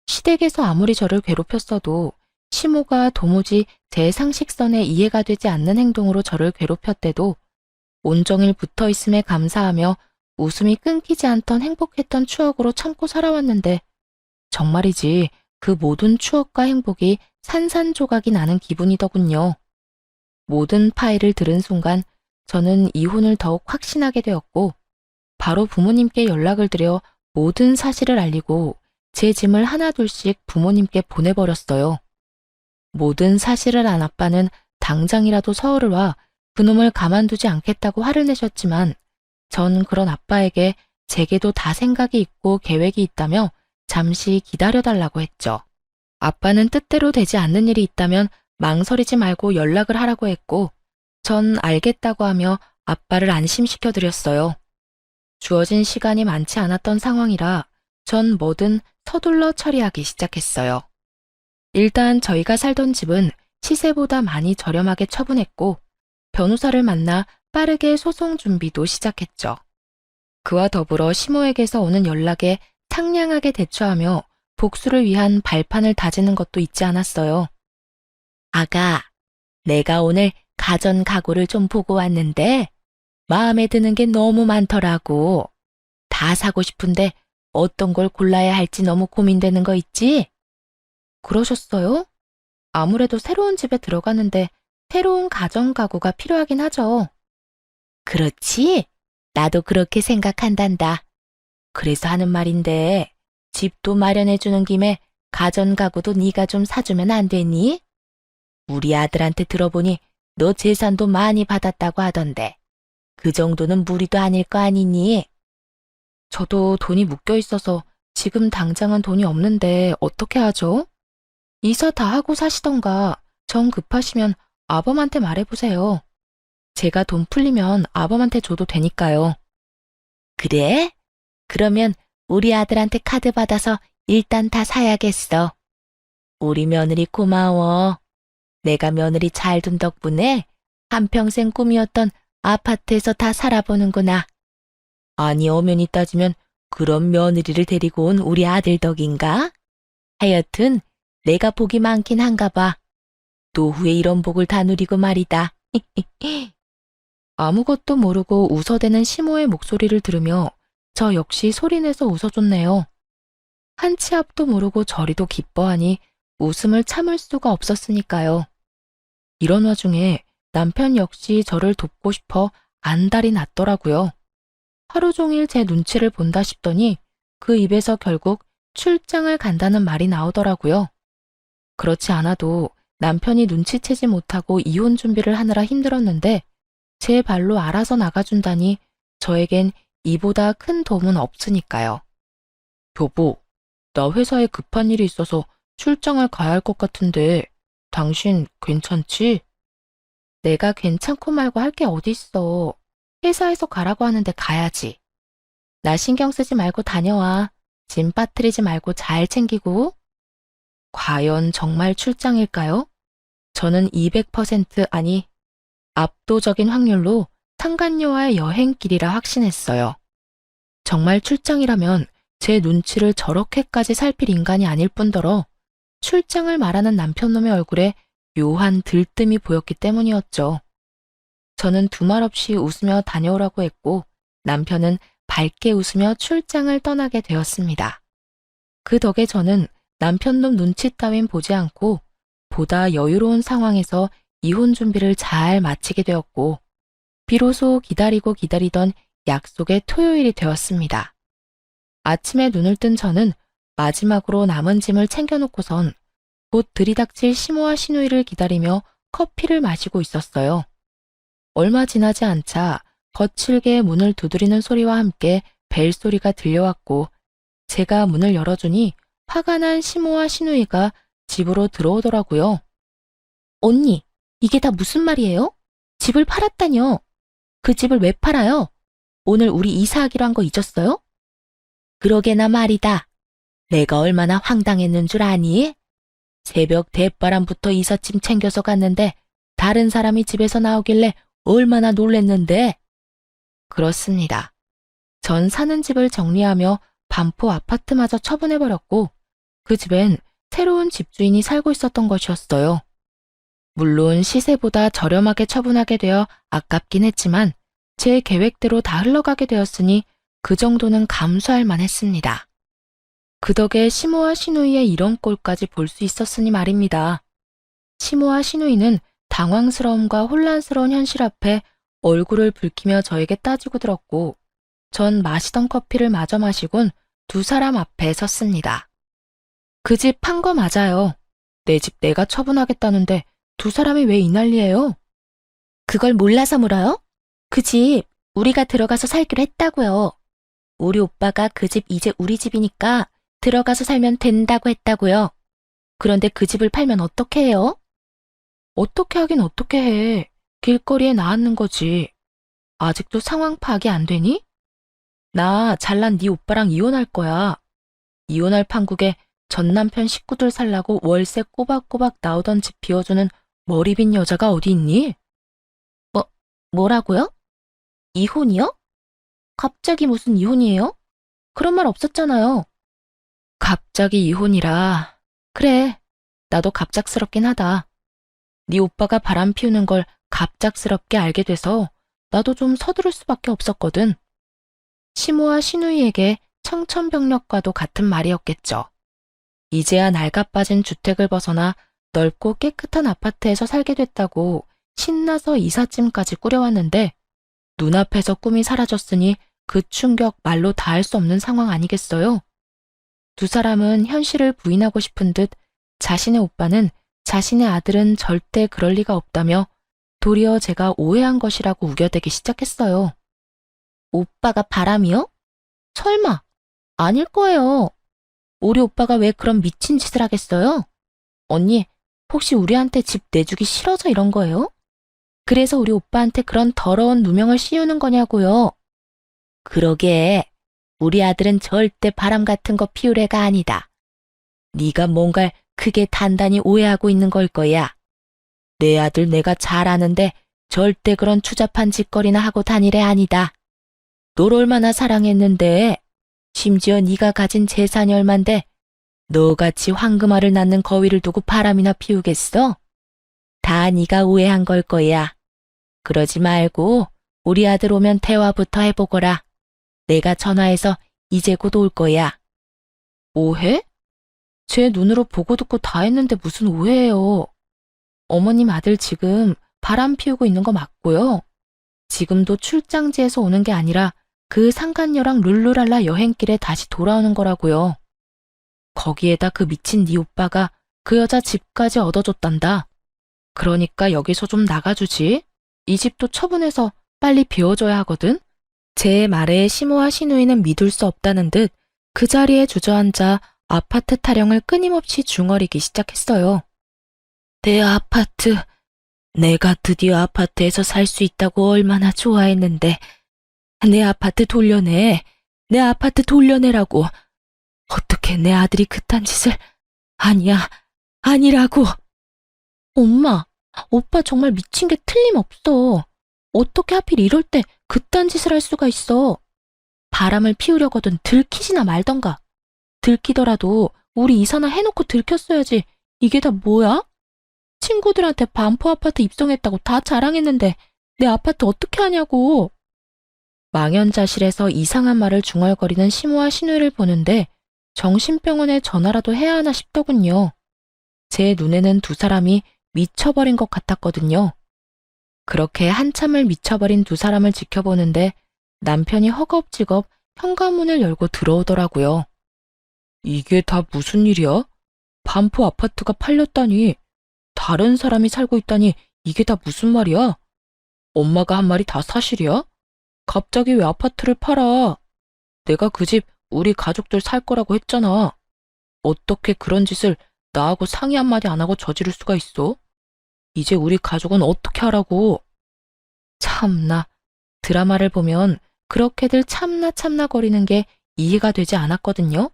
시댁에서 아무리 저를 괴롭혔어도 시모가 도무지 제 상식선에 이해가 되지 않는 행동으로 저를 괴롭혔대도 온종일 붙어 있음에 감사하며 웃음이 끊기지 않던 행복했던 추억으로 참고 살아왔는데 정말이지 그 모든 추억과 행복이 산산조각이 나는 기분이더군요. 모든 파일을 들은 순간 저는 이혼을 더욱 확신하게 되었고 바로 부모님께 연락을 드려 모든 사실을 알리고 제 짐을 하나둘씩 부모님께 보내버렸어요. 모든 사실을 안 아빠는 당장이라도 서울을 와 그놈을 가만두지 않겠다고 화를 내셨지만 전 그런 아빠에게 제게도 다 생각이 있고 계획이 있다며 잠시 기다려달라고 했죠. 아빠는 뜻대로 되지 않는 일이 있다면 망설이지 말고 연락을 하라고 했고 전 알겠다고 하며 아빠를 안심시켜드렸어요. 주어진 시간이 많지 않았던 상황이라 전 뭐든 서둘러 처리하기 시작했어요. 일단 저희가 살던 집은 시세보다 많이 저렴하게 처분했고 변호사를 만나 빠르게 소송 준비도 시작했죠. 그와 더불어 시모에게서 오는 연락에 상냥하게 대처하며 복수를 위한 발판을 다지는 것도 잊지 않았어요. 아가, 내가 오늘 가전 가구를 좀 보고 왔는데 마음에 드는 게 너무 많더라고. 다 사고 싶은데 어떤 걸 골라야 할지 너무 고민되는 거 있지? 그러셨어요? 아무래도 새로운 집에 들어가는데 새로운 가전 가구가 필요하긴 하죠. 그렇지? 나도 그렇게 생각한단다. 그래서 하는 말인데 집도 마련해주는 김에 가전 가구도 네가 좀 사주면 안 되니? 우리 아들한테 들어보니 너 재산도 많이 받았다고 하던데 그 정도는 무리도 아닐 거 아니니? 저도 돈이 묶여 있어서 지금 당장은 돈이 없는데 어떻게 하죠? 이사 다 하고 사시던가 정 급하시면 아범한테 말해보세요. 제가 돈 풀리면 아범한테 줘도 되니까요. 그래? 그러면 우리 아들한테 카드 받아서 일단 다 사야겠어. 우리 며느리 고마워. 내가 며느리 잘 둔 덕분에 한평생 꿈이었던 아파트에서 다 살아보는구나. 아니, 엄연히 따지면 그런 며느리를 데리고 온 우리 아들 덕인가? 하여튼 내가 복이 많긴 한가 봐. 노후에 이런 복을 다 누리고 말이다. 아무것도 모르고 웃어대는 시모의 목소리를 들으며 저 역시 소리내서 웃어줬네요. 한 치 앞도 모르고 저리도 기뻐하니 웃음을 참을 수가 없었으니까요. 이런 와중에 남편 역시 저를 돕고 싶어 안달이 났더라고요. 하루 종일 제 눈치를 본다 싶더니 그 입에서 결국 출장을 간다는 말이 나오더라고요. 그렇지 않아도 남편이 눈치채지 못하고 이혼 준비를 하느라 힘들었는데 제 발로 알아서 나가준다니 저에겐 이보다 큰 도움은 없으니까요. 여보, 나 회사에 급한 일이 있어서 출장을 가야 할 것 같은데 당신 괜찮지? 내가 괜찮고 말고 할 게 어딨어. 회사에서 가라고 하는데 가야지. 나 신경 쓰지 말고 다녀와. 짐 빠뜨리지 말고 잘 챙기고. 과연 정말 출장일까요? 저는 200% 아니 압도적인 확률로 상간녀와의 여행길이라 확신했어요. 정말 출장이라면 제 눈치를 저렇게까지 살필 인간이 아닐 뿐더러 출장을 말하는 남편놈의 얼굴에 묘한 들뜸이 보였기 때문이었죠. 저는 두말 없이 웃으며 다녀오라고 했고 남편은 밝게 웃으며 출장을 떠나게 되었습니다. 그 덕에 저는 남편놈 눈치 따윈 보지 않고 보다 여유로운 상황에서 이혼 준비를 잘 마치게 되었고 비로소 기다리고 기다리던 약속의 토요일이 되었습니다. 아침에 눈을 뜬 저는 마지막으로 남은 짐을 챙겨놓고선 곧 들이닥칠 시모와 시누이를 기다리며 커피를 마시고 있었어요. 얼마 지나지 않자 거칠게 문을 두드리는 소리와 함께 벨소리가 들려왔고 제가 문을 열어주니 화가 난 시모와 시누이가 집으로 들어오더라고요. 언니, 이게 다 무슨 말이에요? 집을 팔았다뇨? 그 집을 왜 팔아요? 오늘 우리 이사하기로 한 거 잊었어요? 그러게나 말이다. 내가 얼마나 황당했는 줄 아니? 새벽 대바람부터 이삿짐 챙겨서 갔는데 다른 사람이 집에서 나오길래 얼마나 놀랬는데. 그렇습니다. 전 사는 집을 정리하며 반포 아파트마저 처분해버렸고 그 집엔 새로운 집주인이 살고 있었던 것이었어요. 물론 시세보다 저렴하게 처분하게 되어 아깝긴 했지만 제 계획대로 다 흘러가게 되었으니 그 정도는 감수할 만했습니다. 그 덕에 시모와 시누이의 이런 꼴까지 볼 수 있었으니 말입니다. 시모와 시누이는 당황스러움과 혼란스러운 현실 앞에 얼굴을 붉히며 저에게 따지고 들었고, 전 마시던 커피를 마저 마시곤 두 사람 앞에 섰습니다. 그 집 판 거 맞아요. 내 집 내가 처분하겠다는데 두 사람이 왜 이 난리예요? 그걸 몰라서 물어요? 그 집 우리가 들어가서 살기로 했다고요. 우리 오빠가 그 집 이제 우리 집이니까 들어가서 살면 된다고 했다고요. 그런데 그 집을 팔면 어떻게 해요? 어떻게 하긴 어떻게 해. 길거리에 나앉는 거지. 아직도 상황 파악이 안 되니? 나 잘난 네 오빠랑 이혼할 거야. 이혼할 판국에 전 남편 식구들 살라고 월세 꼬박꼬박 나오던 집 비워주는 머리 빈 여자가 어디 있니? 뭐라고요? 이혼이요? 갑자기 무슨 이혼이에요? 그런 말 없었잖아요. 갑자기 이혼이라. 그래, 나도 갑작스럽긴 하다. 네 오빠가 바람 피우는 걸 갑작스럽게 알게 돼서 나도 좀 서두를 수밖에 없었거든. 시모와 시누이에게 청천벽력과도 같은 말이었겠죠. 이제야 낡아빠진 주택을 벗어나 넓고 깨끗한 아파트에서 살게 됐다고 신나서 이삿짐까지 꾸려왔는데 눈앞에서 꿈이 사라졌으니 그 충격 말로 다 할 수 없는 상황 아니겠어요? 두 사람은 현실을 부인하고 싶은 듯 자신의 오빠는 자신의 아들은 절대 그럴 리가 없다며 도리어 제가 오해한 것이라고 우겨대기 시작했어요. 오빠가 바람이요? 설마, 아닐 거예요. 우리 오빠가 왜 그런 미친 짓을 하겠어요? 언니, 혹시 우리한테 집 내주기 싫어서 이런 거예요? 그래서 우리 오빠한테 그런 더러운 누명을 씌우는 거냐고요. 그러게, 우리 아들은 절대 바람 같은 거 피울 애가 아니다. 네가 뭔가를 크게 단단히 오해하고 있는 걸 거야. 내 아들 내가 잘 아는데 절대 그런 추잡한 짓거리나 하고 다닐 애 아니다. 널 얼마나 사랑했는데, 심지어 네가 가진 재산이 얼만데 너같이 황금알을 낳는 거위를 두고 바람이나 피우겠어? 다 네가 오해한 걸 거야. 그러지 말고 우리 아들 오면 대화부터 해보거라. 내가 전화해서 이제 곧 올 거야. 오해? 제 눈으로 보고 듣고 다 했는데 무슨 오해예요. 어머님 아들 지금 바람 피우고 있는 거 맞고요. 지금도 출장지에서 오는 게 아니라 그 상간녀랑 룰루랄라 여행길에 다시 돌아오는 거라고요. 거기에다 그 미친 네 오빠가 그 여자 집까지 얻어줬단다. 그러니까 여기서 좀 나가주지. 이 집도 처분해서 빨리 비워줘야 하거든. 제 말에 시모와 시누이는 믿을 수 없다는 듯 그 자리에 주저앉아 아파트 타령을 끊임없이 중얼이기 시작했어요. 내 아파트, 내가 드디어 아파트에서 살 수 있다고 얼마나 좋아했는데 내 아파트 돌려내, 내 아파트 돌려내라고. 어떻게 내 아들이 그딴 짓을, 아니야, 아니라고. 엄마, 오빠 정말 미친 게 틀림없어. 어떻게 하필 이럴 때 그딴 짓을 할 수가 있어. 바람을 피우려거든 들키지나 말던가. 들키더라도 우리 이사나 해놓고 들켰어야지. 이게 다 뭐야? 친구들한테 반포 아파트 입성했다고 다 자랑했는데 내 아파트 어떻게 하냐고. 망연자실해서 이상한 말을 중얼거리는 시모와 시누이를 보는데 정신병원에 전화라도 해야 하나 싶더군요. 제 눈에는 두 사람이 미쳐버린 것 같았거든요. 그렇게 한참을 미쳐버린 두 사람을 지켜보는데 남편이 허겁지겁 현관문을 열고 들어오더라고요. 이게 다 무슨 일이야? 반포 아파트가 팔렸다니, 다른 사람이 살고 있다니 이게 다 무슨 말이야? 엄마가 한 말이 다 사실이야? 갑자기 왜 아파트를 팔아? 내가 그 집 우리 가족들 살 거라고 했잖아. 어떻게 그런 짓을 나하고 상의 한마디 안 하고 저지를 수가 있어? 이제 우리 가족은 어떻게 하라고? 참나, 드라마를 보면 그렇게들 참나 거리는 게 이해가 되지 않았거든요.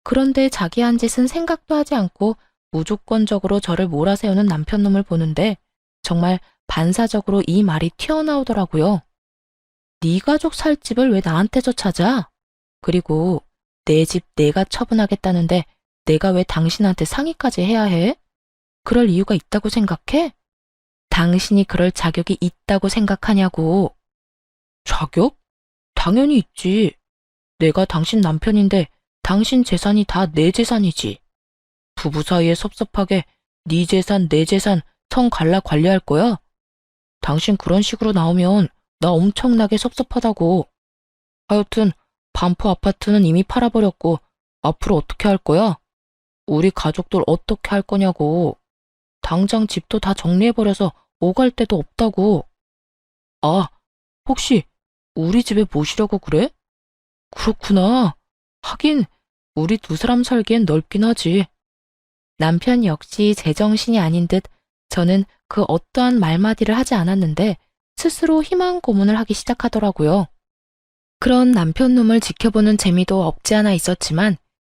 그런데 자기 한 짓은 생각도 하지 않고 무조건적으로 저를 몰아세우는 남편놈을 보는데 정말 반사적으로 이 말이 튀어나오더라고요. 네 가족 살 집을 왜 나한테서 찾아? 그리고 내 집 내가 처분하겠다는데 내가 왜 당신한테 상의까지 해야 해? 그럴 이유가 있다고 생각해? 당신이 그럴 자격이 있다고 생각하냐고. 자격? 당연히 있지. 내가 당신 남편인데 당신 재산이 다 내 재산이지. 부부 사이에 섭섭하게 네 재산, 내 재산 성 갈라 관리할 거야? 당신 그런 식으로 나오면 나 엄청나게 섭섭하다고. 하여튼 반포 아파트는 이미 팔아버렸고 앞으로 어떻게 할 거야? 우리 가족들 어떻게 할 거냐고. 당장 집도 다 정리해버려서 오갈 데도 없다고. 아, 혹시 우리 집에 모시려고 그래? 그렇구나. 하긴 우리 두 사람 살기엔 넓긴 하지. 남편 역시 제정신이 아닌 듯 저는 그 어떠한 말마디를 하지 않았는데 스스로 희망 고문을 하기 시작하더라고요. 그런 남편 놈을 지켜보는 재미도 없지 않아 있었지만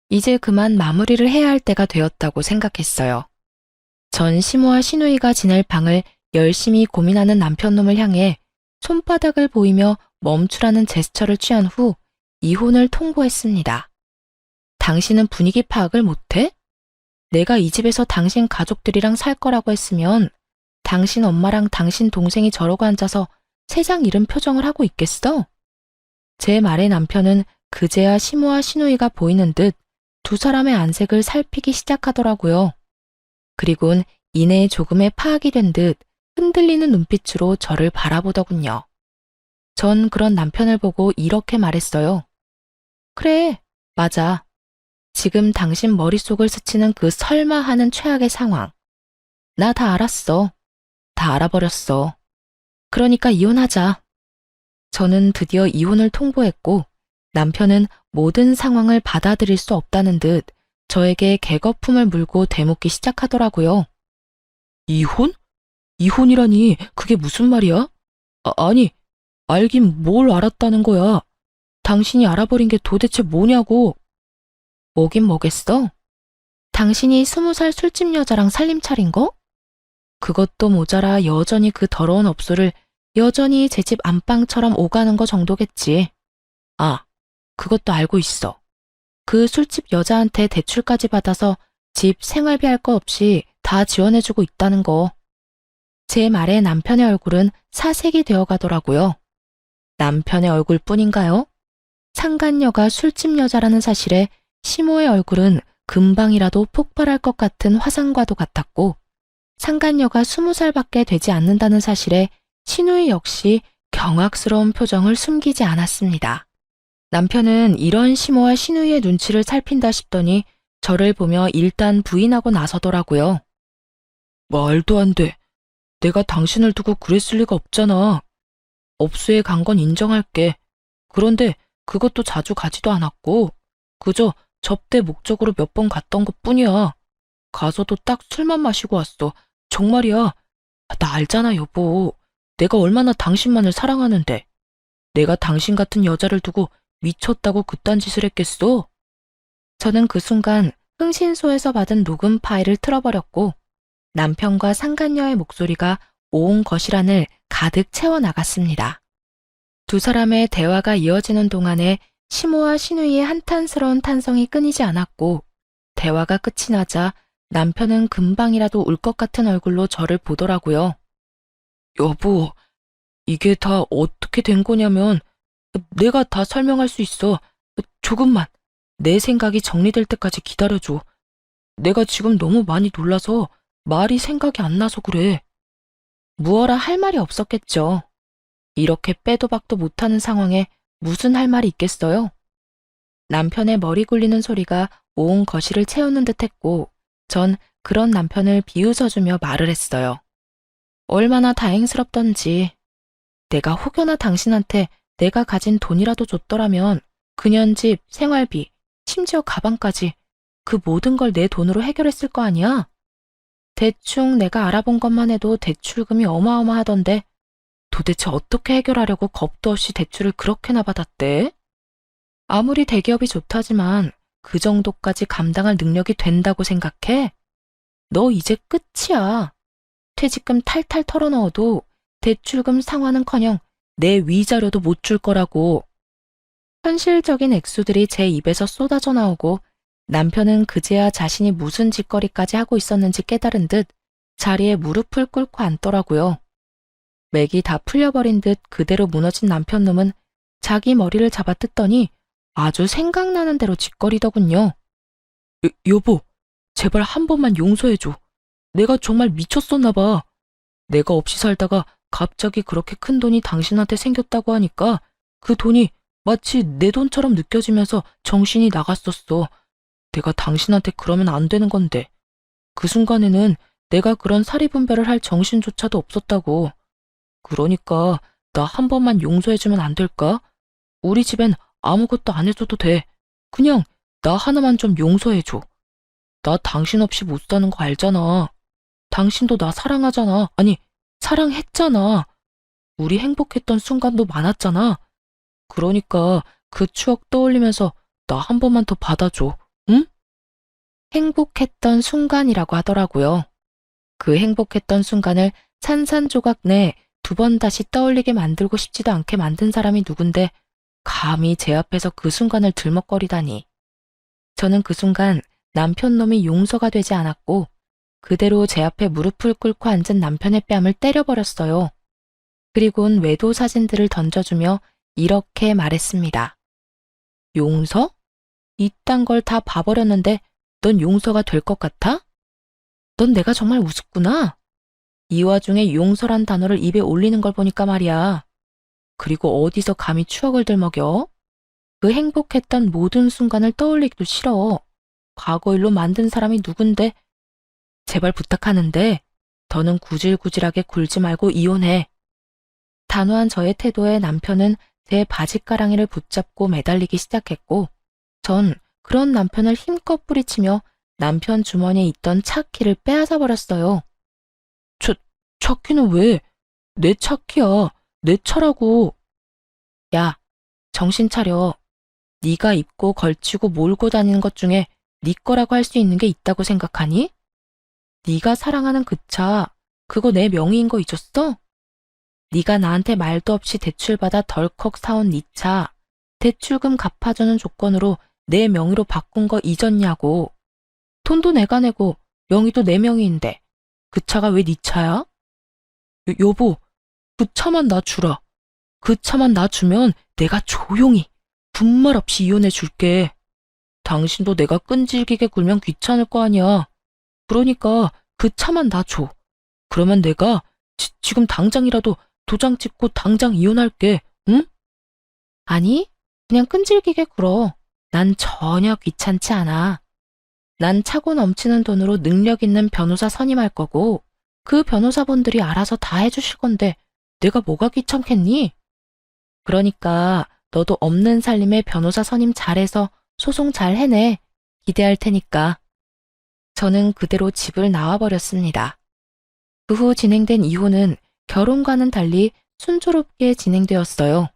이제 그만 마무리를 해야 할 때가 되었다고 생각했어요. 전 시모와 시누이가 지낼 방을 열심히 고민하는 남편 놈을 향해 손바닥을 보이며 멈추라는 제스처를 취한 후 이혼을 통보했습니다. 당신은 분위기 파악을 못해? 내가 이 집에서 당신 가족들이랑 살 거라고 했으면 당신 엄마랑 당신 동생이 저러고 앉아서 세상 잃은 표정을 하고 있겠어? 제 말에 남편은 그제야 시모와 시누이가 보이는 듯 두 사람의 안색을 살피기 시작하더라고요. 그리곤 이내 조금의 파악이 된 듯 흔들리는 눈빛으로 저를 바라보더군요. 전 그런 남편을 보고 이렇게 말했어요. 그래, 맞아. 지금 당신 머릿속을 스치는 그 설마 하는 최악의 상황. 나 다 알았어. 다 알아버렸어. 그러니까 이혼하자. 저는 드디어 이혼을 통보했고 남편은 모든 상황을 받아들일 수 없다는 듯 저에게 개거품을 물고 대묻기 시작하더라고요. 이혼? 이혼이라니 그게 무슨 말이야? 아니, 알긴 뭘 알았다는 거야. 당신이 알아버린 게 도대체 뭐냐고. 뭐긴 뭐겠어? 당신이 20살 술집 여자랑 살림 차린 거? 그것도 모자라 여전히 그 더러운 업소를 여전히 제 집 안방처럼 오가는 거 정도겠지. 아, 그것도 알고 있어. 그 술집 여자한테 대출까지 받아서 집 생활비 할 거 없이 다 지원해주고 있다는 거. 제 말에 남편의 얼굴은 사색이 되어 가더라고요. 남편의 얼굴뿐인가요? 상간녀가 술집 여자라는 사실에 시모의 얼굴은 금방이라도 폭발할 것 같은 화상과도 같았고 상간녀가 20살밖에 되지 않는다는 사실에 시누이 역시 경악스러운 표정을 숨기지 않았습니다. 남편은 이런 시모와 시누이의 눈치를 살핀다 싶더니 저를 보며 일단 부인하고 나서더라고요. 말도 안 돼. 내가 당신을 두고 그랬을 리가 없잖아. 업소에 간 건 인정할게. 그런데 그것도 자주 가지도 않았고 그저 접대 목적으로 몇 번 갔던 것뿐이야. 가서도 딱 술만 마시고 왔어. 정말이야. 나 알잖아, 여보. 내가 얼마나 당신만을 사랑하는데. 내가 당신 같은 여자를 두고 미쳤다고 그딴 짓을 했겠어? 저는 그 순간 흥신소에서 받은 녹음 파일을 틀어버렸고 남편과 상간녀의 목소리가 온 거실 안을 가득 채워나갔습니다. 두 사람의 대화가 이어지는 동안에 시모와 시누이의 한탄스러운 탄성이 끊이지 않았고 대화가 끝이 나자 남편은 금방이라도 울 것 같은 얼굴로 저를 보더라고요. 여보, 이게 다 어떻게 된 거냐면 내가 다 설명할 수 있어. 조금만 내 생각이 정리될 때까지 기다려줘. 내가 지금 너무 많이 놀라서 말이 생각이 안 나서 그래. 무어라 할 말이 없었겠죠. 이렇게 빼도 박도 못하는 상황에 무슨 할 말이 있겠어요? 남편의 머리 굴리는 소리가 온 거실을 채우는 듯했고 전 그런 남편을 비웃어주며 말을 했어요. 얼마나 다행스럽던지. 내가 혹여나 당신한테 내가 가진 돈이라도 줬더라면 그년 집, 생활비, 심지어 가방까지 그 모든 걸 내 돈으로 해결했을 거 아니야? 대충 내가 알아본 것만 해도 대출금이 어마어마하던데 도대체 어떻게 해결하려고 겁도 없이 대출을 그렇게나 받았대? 아무리 대기업이 좋다지만 그 정도까지 감당할 능력이 된다고 생각해? 너 이제 끝이야. 퇴직금 탈탈 털어넣어도 대출금 상환은커녕 내 위자료도 못 줄 거라고. 현실적인 액수들이 제 입에서 쏟아져 나오고 남편은 그제야 자신이 무슨 짓거리까지 하고 있었는지 깨달은 듯 자리에 무릎을 꿇고 앉더라고요. 맥이 다 풀려버린 듯 그대로 무너진 남편 놈은 자기 머리를 잡아 뜯더니 아주 생각나는 대로 짓거리더군요. 여보, 제발 한 번만 용서해줘. 내가 정말 미쳤었나 봐. 내가 없이 살다가 갑자기 그렇게 큰 돈이 당신한테 생겼다고 하니까 그 돈이 마치 내 돈처럼 느껴지면서 정신이 나갔었어. 내가 당신한테 그러면 안 되는 건데. 그 순간에는 내가 그런 사리분별을 할 정신조차도 없었다고. 그러니까 나 한 번만 용서해주면 안 될까? 우리 집엔 아무것도 안 해줘도 돼. 그냥 나 하나만 좀 용서해줘. 나 당신 없이 못 사는 거 알잖아. 당신도 나 사랑하잖아. 아니, 사랑했잖아. 우리 행복했던 순간도 많았잖아. 그러니까 그 추억 떠올리면서 나 한 번만 더 받아줘. 응? 행복했던 순간이라고 하더라고요. 그 행복했던 순간을 산산조각 내 두 번 다시 떠올리게 만들고 싶지도 않게 만든 사람이 누군데 감히 제 앞에서 그 순간을 들먹거리다니. 저는 그 순간 남편 놈이 용서가 되지 않았고 그대로 제 앞에 무릎을 꿇고 앉은 남편의 뺨을 때려버렸어요. 그리곤 외도 사진들을 던져주며 이렇게 말했습니다. 용서? 이딴 걸 다 봐버렸는데 넌 용서가 될 것 같아? 넌 내가 정말 우습구나. 이 와중에 용서란 단어를 입에 올리는 걸 보니까 말이야. 그리고 어디서 감히 추억을 들먹여? 그 행복했던 모든 순간을 떠올리기도 싫어. 과거 일로 만든 사람이 누군데? 제발 부탁하는데 더는 구질구질하게 굴지 말고 이혼해. 단호한 저의 태도에 남편은 제 바지가랑이를 붙잡고 매달리기 시작했고 전 그런 남편을 힘껏 뿌리치며 남편 주머니에 있던 차키를 빼앗아 버렸어요. 차키는 왜? 내 차키야. 내 차라고. 야, 정신 차려. 네가 입고 걸치고 몰고 다니는 것 중에 네 거라고 할 수 있는 게 있다고 생각하니? 네가 사랑하는 그 차, 그거 내 명의인 거 잊었어? 네가 나한테 말도 없이 대출받아 덜컥 사온 네 차, 대출금 갚아주는 조건으로 내 명의로 바꾼 거 잊었냐고. 돈도 내가 내고 명의도 내 명의인데 그 차가 왜 네 차야? 여보, 그 차만 나 주라. 그 차만 나 주면 내가 조용히 분말 없이 이혼해 줄게. 당신도 내가 끈질기게 굴면 귀찮을 거 아니야. 그러니까 그 차만 나 줘. 그러면 내가 지금 당장이라도 도장 찍고 당장 이혼할게. 응? 아니, 그냥 끈질기게 굴어. 난 전혀 귀찮지 않아. 난 차고 넘치는 돈으로 능력 있는 변호사 선임할 거고 그 변호사분들이 알아서 다 해주실 건데 내가 뭐가 귀찮겠니? 그러니까 너도 없는 살림에 변호사 선임 잘해서 소송 잘 해내. 기대할 테니까. 저는 그대로 집을 나와버렸습니다. 그 후 진행된 이혼은 결혼과는 달리 순조롭게 진행되었어요.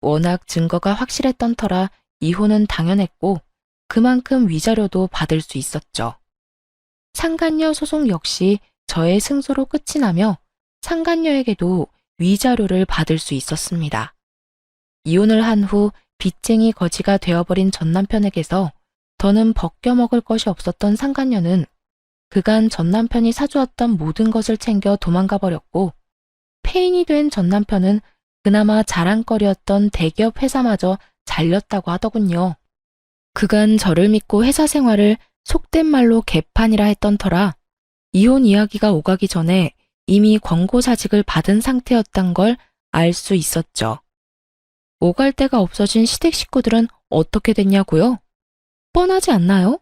워낙 증거가 확실했던 터라 이혼은 당연했고 그만큼 위자료도 받을 수 있었죠. 상간녀 소송 역시 저의 승소로 끝이 나며 상간녀에게도 위자료를 받을 수 있었습니다. 이혼을 한 후 빚쟁이 거지가 되어버린 전 남편에게서 더는 벗겨먹을 것이 없었던 상간녀는 그간 전 남편이 사주었던 모든 것을 챙겨 도망가 버렸고 폐인이 된 전 남편은 그나마 자랑거리였던 대기업 회사마저 잘렸다고 하더군요. 그간 저를 믿고 회사 생활을 속된 말로 개판이라 했던 터라 이혼 이야기가 오가기 전에 이미 권고사직을 받은 상태였단 걸 알 수 있었죠. 오갈 데가 없어진 시댁 식구들은 어떻게 됐냐고요? 뻔하지 않나요?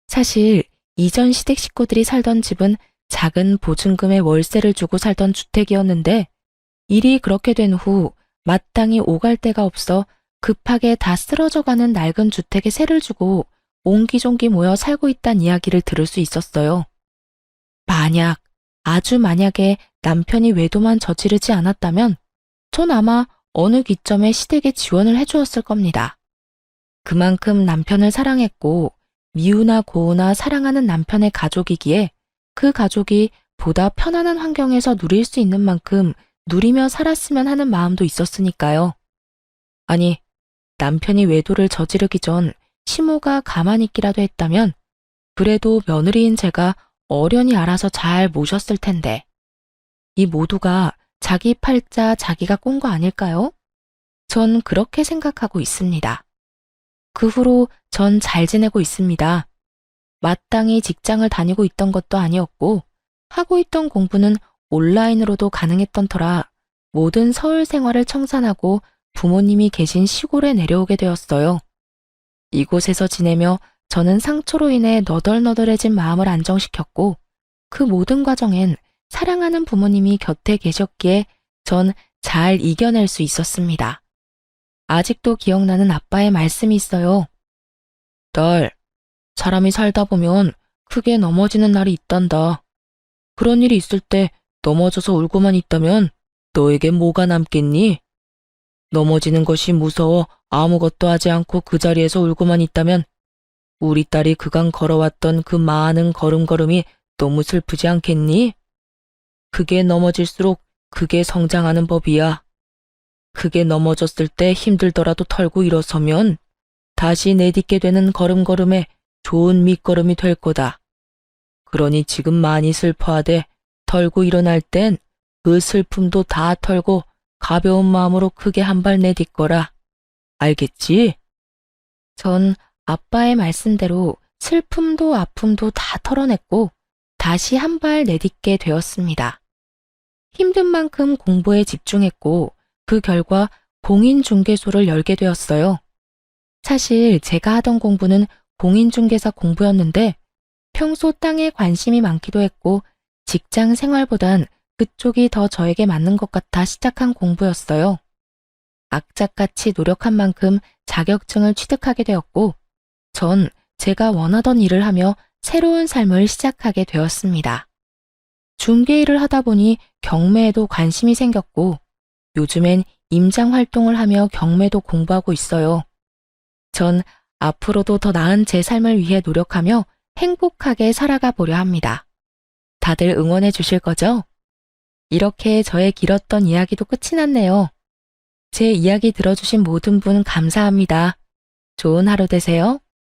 사실 이전 시댁 식구들이 살던 집은 작은 보증금의 월세를 주고 살던 주택이었는데 일이 그렇게 된 후 마땅히 오갈 데가 없어 급하게 다 쓰러져가는 낡은 주택에 세를 주고 옹기종기 모여 살고 있다는 이야기를 들을 수 있었어요. 만약, 아주 만약에 남편이 외도만 저지르지 않았다면 전 아마 어느 기점에 시댁에 지원을 해주었을 겁니다. 그만큼 남편을 사랑했고 미우나 고우나 사랑하는 남편의 가족이기에 그 가족이 보다 편안한 환경에서 누릴 수 있는 만큼 누리며 살았으면 하는 마음도 있었으니까요. 아니, 남편이 외도를 저지르기 전 시모가 가만히 있기라도 했다면 그래도 며느리인 제가 어련히 알아서 잘 모셨을 텐데. 이 모두가 자기 팔자 자기가 꼰 거 아닐까요? 전 그렇게 생각하고 있습니다. 그 후로 전 잘 지내고 있습니다. 마땅히 직장을 다니고 있던 것도 아니었고, 하고 있던 공부는 온라인으로도 가능했던 터라 모든 서울 생활을 청산하고 부모님이 계신 시골에 내려오게 되었어요. 이곳에서 지내며 저는 상처로 인해 너덜너덜해진 마음을 안정시켰고, 그 모든 과정엔 사랑하는 부모님이 곁에 계셨기에 전 잘 이겨낼 수 있었습니다. 아직도 기억나는 아빠의 말씀이 있어요. 딸, 사람이 살다 보면 크게 넘어지는 날이 있단다. 그런 일이 있을 때 넘어져서 울고만 있다면 너에게 뭐가 남겠니? 넘어지는 것이 무서워 아무것도 하지 않고 그 자리에서 울고만 있다면 우리 딸이 그간 걸어왔던 그 많은 걸음걸음이 너무 슬프지 않겠니? 크게 넘어질수록 크게 성장하는 법이야. 크게 넘어졌을 때 힘들더라도 털고 일어서면 다시 내딛게 되는 걸음걸음에 좋은 밑거름이 될 거다. 그러니 지금 많이 슬퍼하되 털고 일어날 땐 그 슬픔도 다 털고 가벼운 마음으로 크게 한 발 내딛거라. 알겠지? 전 아빠의 말씀대로 슬픔도 아픔도 다 털어냈고 다시 한 발 내딛게 되었습니다. 힘든 만큼 공부에 집중했고 그 결과 공인중개소를 열게 되었어요. 사실 제가 하던 공부는 공인중개사 공부였는데 평소 땅에 관심이 많기도 했고 직장 생활보단 그쪽이 더 저에게 맞는 것 같아 시작한 공부였어요. 악착같이 노력한 만큼 자격증을 취득하게 되었고 전 제가 원하던 일을 하며 새로운 삶을 시작하게 되었습니다. 중개 일을 하다 보니 경매에도 관심이 생겼고 요즘엔 임장 활동을 하며 경매도 공부하고 있어요. 전 앞으로도 더 나은 제 삶을 위해 노력하며 행복하게 살아가 보려 합니다. 다들 응원해 주실 거죠? 이렇게 저의 길었던 이야기도 끝이 났네요. 제 이야기 들어주신 모든 분 감사합니다. 좋은 하루 되세요.